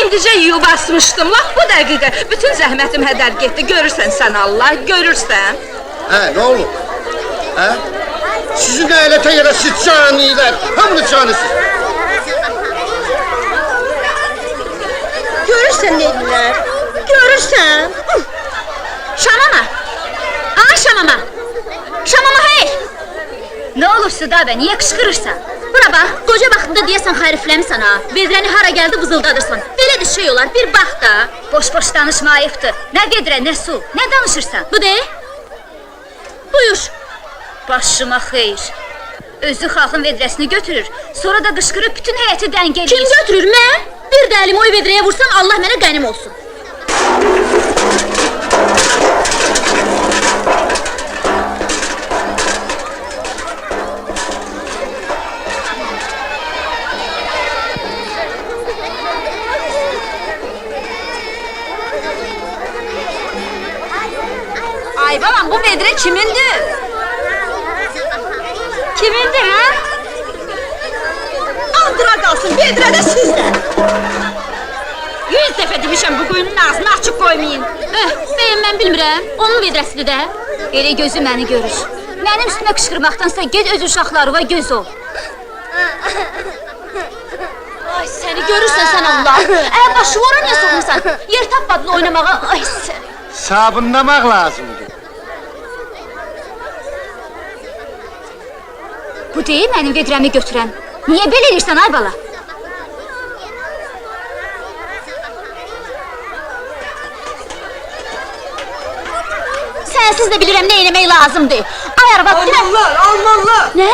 İndicə yuyub asmışdım, laf bu dəqiqə. Bütün zəhmətim hədər getdi, görürsən sən Allah, görürsən. Hə, nə olur? Hə? Sizin əylətə yerə siz canilər, hamını canısız. Görürsən neyinlər? Görürsən? Şamama! Aa Şamama! Şamama hayır! Ne olur Südabə, niyə qışqırırsan? Bura bax, qoca vaxtında deyəsən xərifləmisən ha. Vedrəni hara gəldi vızıldadırsan. Belə də şey olar, bir bax da. Boş-boş danışma ayıqdır. Nə vedrə, nə su, nə danışırsan? Bu de? Buyur. Başıma xeyir. Özü xalqın vedrəsini götürür, sonra da qışqırıb bütün həyəti dəng edir. Kim götürür, mən? Bir də əlimi o vedrəyə vursam, Allah mənə qənim olsun. Ay balam, bu vedrə kimindir? Kimindir, ha? Andıra qalsın, vedrə də sizdə. 100 dəfə demişəm bu quyunun ağzını açıq qoymayın. Bəyəm mən bilmirəm, onun vedrəsidir də. Elə gözü məni görür. Mənim üstümə qışqırmaqdansa get öz uşaqlarıva göz ol. Ay səni görürsən sən Allah. Başı vora niyə soxmursan? Yer tapmadın oynamağa, ay səni. Sabunlamaq lazımdır. Bu deyil mənim vedrəmi götürən. Niyə belə edirsən ay bala? Sənsiz də bilirəm nə eləmək lazımdır. Ay arvad, Almanlar, Almanlar! Nə?